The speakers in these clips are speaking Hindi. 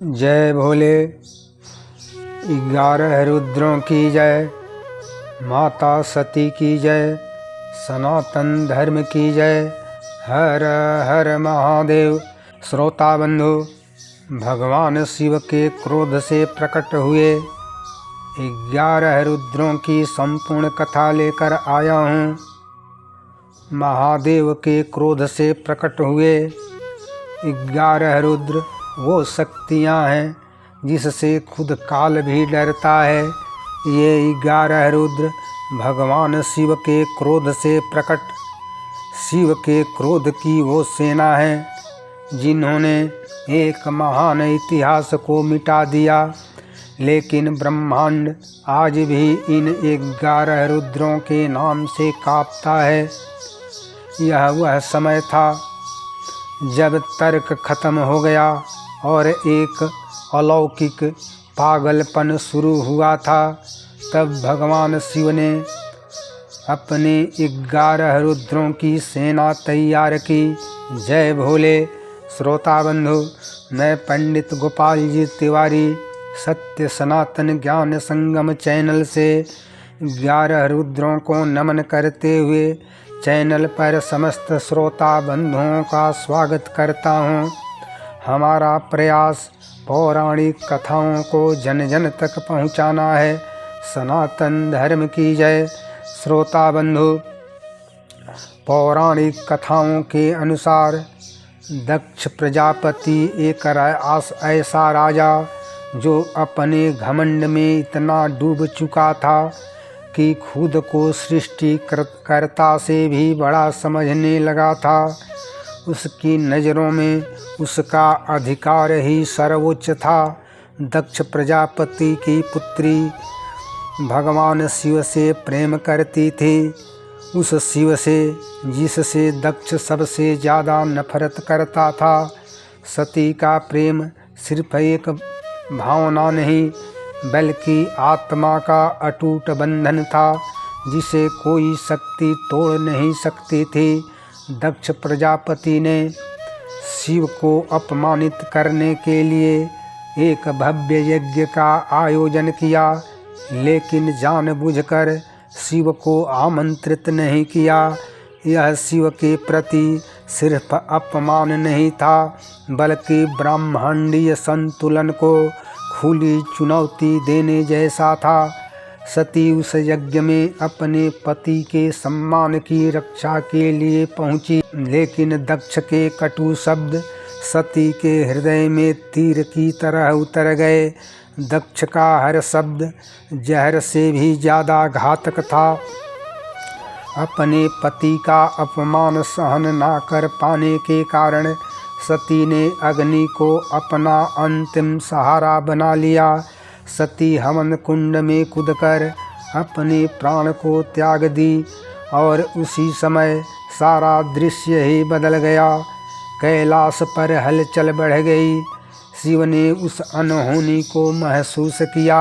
जय भोले। 11 रुद्रों की जय, माता सती की जय, सनातन धर्म की जय। हर हर महादेव। श्रोता बंधु, भगवान शिव के क्रोध से प्रकट हुए 11 रुद्रों की संपूर्ण कथा लेकर आया हूँ। महादेव के क्रोध से प्रकट हुए 11 रुद्र वो शक्तियाँ हैं जिससे खुद काल भी डरता है। ये 11 रुद्र भगवान शिव के क्रोध से प्रकट, शिव के क्रोध की वो सेना है जिन्होंने एक महान इतिहास को मिटा दिया। लेकिन ब्रह्मांड आज भी इन 11 रुद्रों के नाम से कांपता है। यह वह समय था जब तर्क खत्म हो गया और एक अलौकिक पागलपन शुरू हुआ था। तब भगवान शिव ने अपने 11 रुद्रों की सेना तैयार की। जय भोले। श्रोता बंधु, मैं पंडित गोपाल जी तिवारी सत्य सनातन ज्ञान संगम चैनल से 11 रुद्रों को नमन करते हुए चैनल पर समस्त श्रोता बंधुओं का स्वागत करता हूँ। हमारा प्रयास पौराणिक कथाओं को जन जन तक पहुँचाना है। सनातन धर्म की जय। श्रोता बंधु, पौराणिक कथाओं के अनुसार दक्ष प्रजापति एक ऐसा राजा जो अपने घमंड में इतना डूब चुका था कि खुद को सृष्टिकर्ता से भी बड़ा समझने लगा था। उसकी नज़रों में उसका अधिकार ही सर्वोच्च था। दक्ष प्रजापति की पुत्री भगवान शिव से प्रेम करती थी। उस शिव से जिससे दक्ष सबसे ज़्यादा नफरत करता था। सती का प्रेम सिर्फ एक भावना नहीं बल्कि आत्मा का अटूट बंधन था जिसे कोई शक्ति तोड़ नहीं सकती थी। दक्ष प्रजापति ने शिव को अपमानित करने के लिए एक भव्य यज्ञ का आयोजन किया, लेकिन जानबूझकर शिव को आमंत्रित नहीं किया। यह शिव के प्रति सिर्फ अपमान नहीं था बल्कि ब्रह्मांडीय संतुलन को खुली चुनौती देने जैसा था। सती उस यज्ञ में अपने पति के सम्मान की रक्षा के लिए पहुंची, लेकिन दक्ष के कटु शब्द सती के हृदय में तीर की तरह उतर गए। दक्ष का हर शब्द जहर से भी ज़्यादा घातक था। अपने पति का अपमान सहन ना कर पाने के कारण सती ने अग्नि को अपना अंतिम सहारा बना लिया। सती हवन कुंड में कूदकर अपने प्राण को त्याग दी और उसी समय सारा दृश्य ही बदल गया। कैलाश पर हलचल बढ़ गई। शिव ने उस अनहोनी को महसूस किया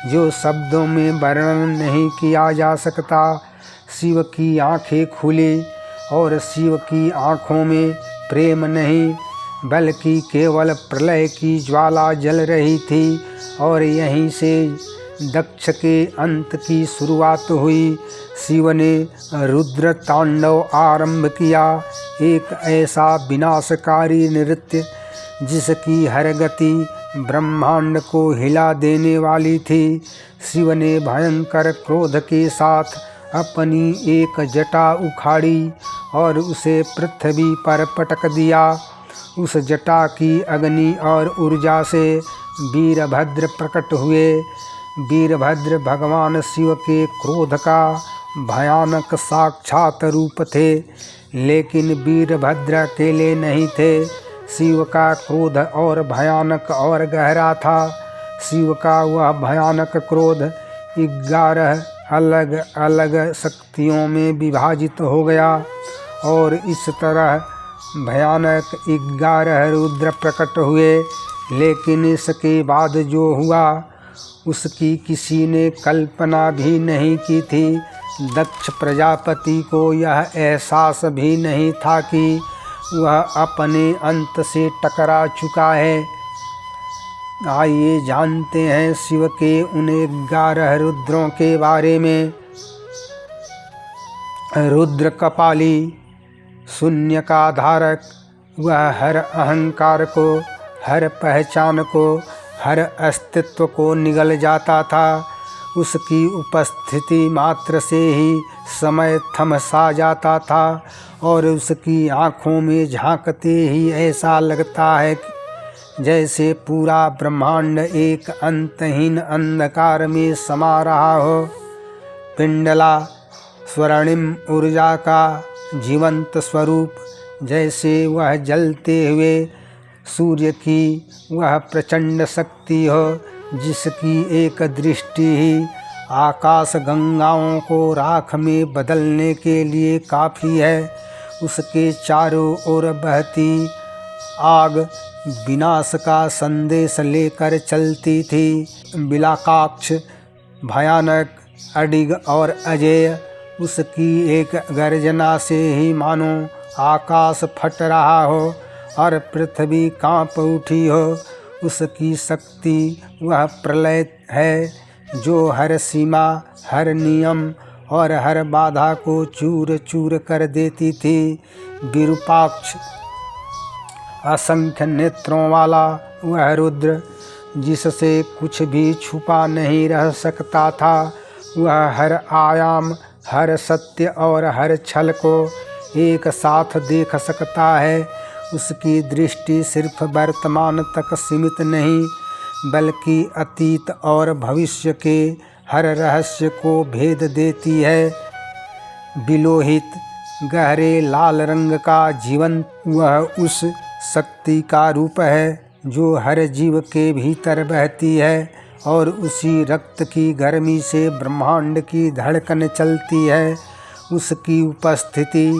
जो शब्दों में वर्णन नहीं किया जा सकता। शिव की आंखें खुली और शिव की आंखों में प्रेम नहीं बल्कि केवल प्रलय की ज्वाला जल रही थी। और यहीं से दक्ष के अंत की शुरुआत हुई। शिव ने रुद्र तांडव आरंभ किया, एक ऐसा विनाशकारी नृत्य जिसकी हर गति ब्रह्मांड को हिला देने वाली थी। शिव ने भयंकर क्रोध के साथ अपनी एक जटा उखाड़ी और उसे पृथ्वी पर पटक दिया। उस जटा की अग्नि और ऊर्जा से वीरभद्र प्रकट हुए। वीरभद्र भगवान शिव के क्रोध का भयानक साक्षात रूप थे, लेकिन वीरभद्र अकेले नहीं थे। शिव का क्रोध और भयानक और गहरा था। शिव का वह भयानक क्रोध 11 अलग अलग शक्तियों में विभाजित हो गया और इस तरह भयानक 11 रुद्र प्रकट हुए। लेकिन इसके बाद जो हुआ उसकी किसी ने कल्पना भी नहीं की थी। दक्ष प्रजापति को यह एहसास भी नहीं था कि वह अपने अंत से टकरा चुका है। आइए जानते हैं शिव के उन 11 रुद्रों के बारे में। रुद्र कपाली, शून्य का धारक, वह हर अहंकार को, हर पहचान को, हर अस्तित्व को निगल जाता था। उसकी उपस्थिति मात्र से ही समय थम सा जाता था और उसकी आँखों में झांकते ही ऐसा लगता है जैसे पूरा ब्रह्मांड एक अंतहीन अंधकार में समा रहा हो। पिंडला, स्वर्णिम ऊर्जा का जीवंत स्वरूप, जैसे वह जलते हुए सूर्य की वह प्रचंड शक्ति हो जिसकी एक दृष्टि ही आकाश गंगाओं को राख में बदलने के लिए काफ़ी है। उसके चारों ओर बहती आग विनाश का संदेश लेकर चलती थी। बिलाकाक्ष, भयानक, अडिग और अजेय, उसकी एक गर्जना से ही मानो आकाश फट रहा हो और पृथ्वी कांप उठी हो। उसकी शक्ति वह प्रलय है जो हर सीमा, हर नियम और हर बाधा को चूर चूर कर देती थी। विरूपाक्ष, असंख्य नेत्रों वाला वह रुद्र, जिससे कुछ भी छुपा नहीं रह सकता था, वह हर आयाम, हर सत्य और हर छल को एक साथ देख सकता है। उसकी दृष्टि सिर्फ वर्तमान तक सीमित नहीं बल्कि अतीत और भविष्य के हर रहस्य को भेद देती है। विलोहित, गहरे लाल रंग का जीवन, वह उस शक्ति का रूप है जो हर जीव के भीतर बहती है और उसी रक्त की गर्मी से ब्रह्मांड की धड़कन चलती है। उसकी उपस्थिति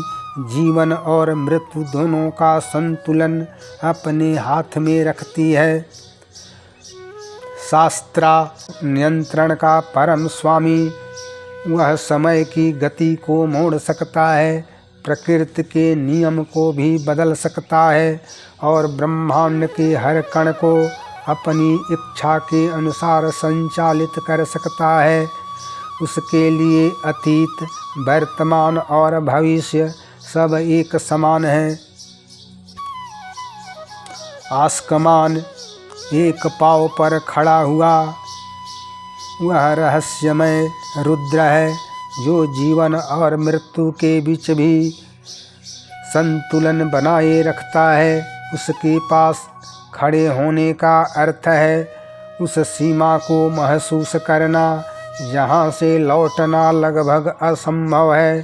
जीवन और मृत्यु दोनों का संतुलन अपने हाथ में रखती है। शास्त्रा, नियंत्रण का परम स्वामी, वह समय की गति को मोड़ सकता है, प्रकृति के नियम को भी बदल सकता है और ब्रह्मांड के हर कण को अपनी इच्छा के अनुसार संचालित कर सकता है। उसके लिए अतीत, वर्तमान और भविष्य सब एक समान है। आस्कमान, एक पाँव पर खड़ा हुआ, वह रहस्यमय रुद्र है जो जीवन और मृत्यु के बीच भी संतुलन बनाए रखता है। उसके पास खड़े होने का अर्थ है उस सीमा को महसूस करना जहाँ से लौटना लगभग असंभव है।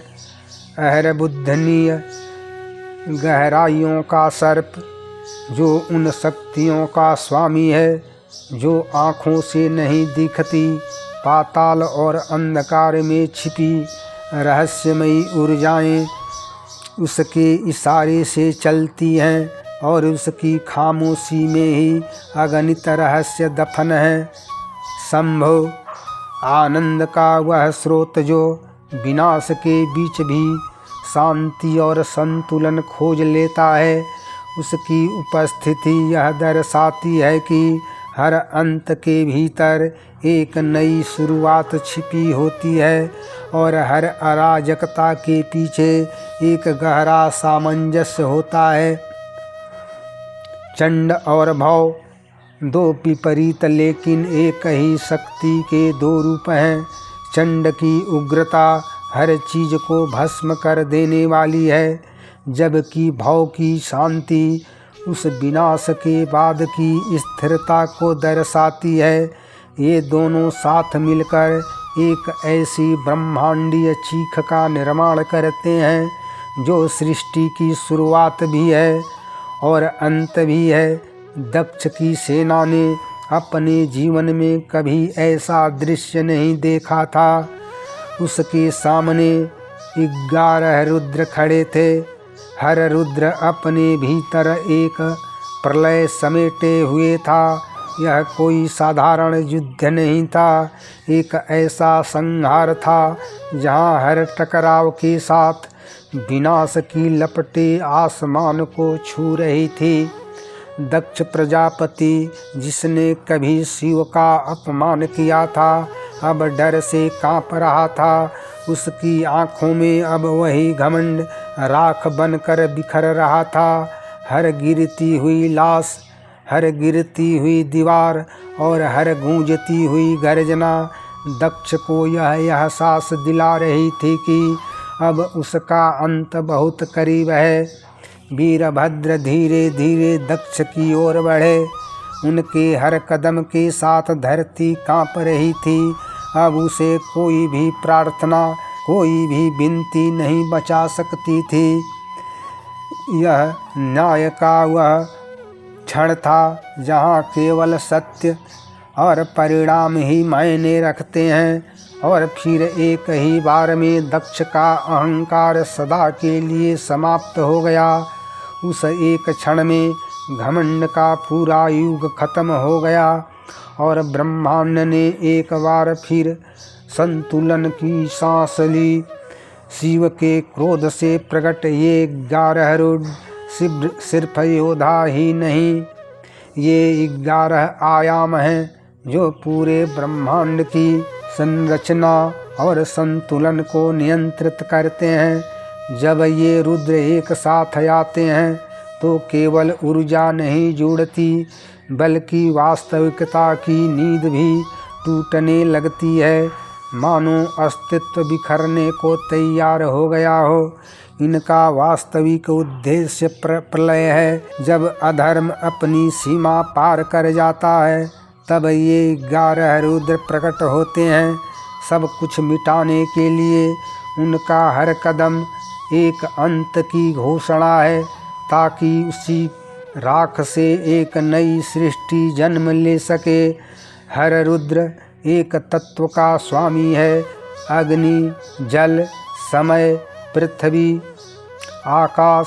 अहरबुद्धनीय, गहराइयों का सर्प, जो उन शक्तियों का स्वामी है जो आँखों से नहीं दिखती, पाताल और अंधकार में छिपी रहस्यमयी ऊर्जाएं उसके इशारे से चलती हैं और उसकी खामोशी में ही अगणित रहस्य दफन है। संभव, आनंद का वह स्रोत जो विनाश के बीच भी शांति और संतुलन खोज लेता है। उसकी उपस्थिति यह दर्शाती है कि हर अंत के भीतर एक नई शुरुआत छिपी होती है और हर अराजकता के पीछे एक गहरा सामंजस्य होता है। चंड और भव, दो विपरीत लेकिन एक ही शक्ति के दो रूप हैं। चंड की उग्रता हर चीज को भस्म कर देने वाली है, जबकि भव की शांति उस विनाश के बाद की स्थिरता को दर्शाती है। ये दोनों साथ मिलकर एक ऐसी ब्रह्मांडीय चीख का निर्माण करते हैं जो सृष्टि की शुरुआत भी है और अंत भी है। दक्ष की सेना ने अपने जीवन में कभी ऐसा दृश्य नहीं देखा था। उसके सामने 11 रुद्र खड़े थे। हर रुद्र अपने भीतर एक प्रलय समेटे हुए था। यह कोई साधारण युद्ध नहीं था, एक ऐसा संहार था जहाँ हर टकराव के साथ विनाश की लपटें आसमान को छू रही थी। दक्ष प्रजापति जिसने कभी शिव का अपमान किया था अब डर से कांप रहा था। उसकी आँखों में अब वही घमंड राख बनकर बिखर रहा था। हर गिरती हुई लाश, हर गिरती हुई दीवार और हर गूंजती हुई गर्जना दक्ष को यह एहसास दिला रही थी कि अब उसका अंत बहुत करीब है। वीरभद्र धीरे धीरे दक्ष की ओर बढ़े। उनके हर कदम के साथ धरती कांप रही थी। अब उसे कोई भी प्रार्थना, कोई भी विनती नहीं बचा सकती थी। यह न्याय का वह क्षण था जहाँ केवल सत्य और परिणाम ही मायने रखते हैं। और फिर एक ही बार में दक्ष का अहंकार सदा के लिए समाप्त हो गया। उस एक क्षण में घमंड का पूरा युग खत्म हो गया और ब्रह्मांड ने एक बार फिर संतुलन की सांस ली। शिव के क्रोध से प्रकट ये 11 रुद्र सिर्फ योद्धा ही नहीं, ये 11 आयाम हैं जो पूरे ब्रह्मांड की संरचना और संतुलन को नियंत्रित करते हैं। जब ये रुद्र एक साथ आते हैं तो केवल ऊर्जा नहीं जुड़ती बल्कि वास्तविकता की नींद भी टूटने लगती है, मानो अस्तित्व बिखरने को तैयार हो गया हो। इनका वास्तविक उद्देश्य प्रलय है। जब अधर्म अपनी सीमा पार कर जाता है तब ये 11 रुद्र प्रकट होते हैं, सब कुछ मिटाने के लिए। उनका हर कदम एक अंत की घोषणा है ताकि उसी राख से एक नई सृष्टि जन्म ले सके। हर रुद्र एक तत्व का स्वामी है। अग्नि, जल, समय, पृथ्वी, आकाश,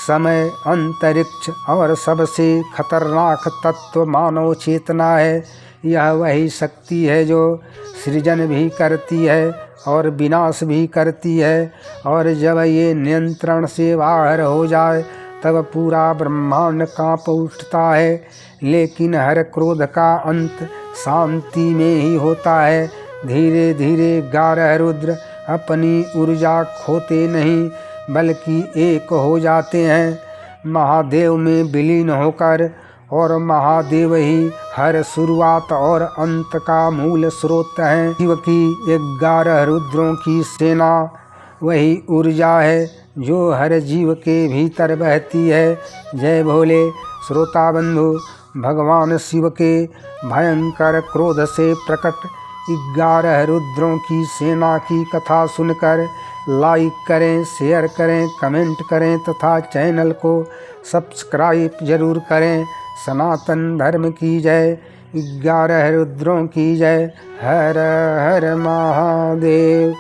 समय, अंतरिक्ष और सबसे खतरनाक तत्व मानव चेतना है। यह वही शक्ति है जो सृजन भी करती है और विनाश भी करती है। और जब ये नियंत्रण से बाहर हो जाए तब पूरा ब्रह्मांड कांप उठता है। लेकिन हर क्रोध का अंत शांति में ही होता है। धीरे धीरे 11 रुद्र अपनी ऊर्जा खोते नहीं बल्कि एक हो जाते हैं महादेव में विलीन होकर। और महादेव ही हर शुरुआत और अंत का मूल स्रोत हैं। शिव की 11 रुद्रों की सेना वही ऊर्जा है जो हर जीव के भीतर बहती है। जय भोले। श्रोता बंधु, भगवान शिव के भयंकर क्रोध से प्रकट 11 रुद्रों की सेना की कथा सुनकर लाइक करें, शेयर करें, कमेंट करें तथा चैनल को सब्सक्राइब जरूर करें। सनातन धर्म की जय। 11 रुद्रों की जय। हर हर महादेव।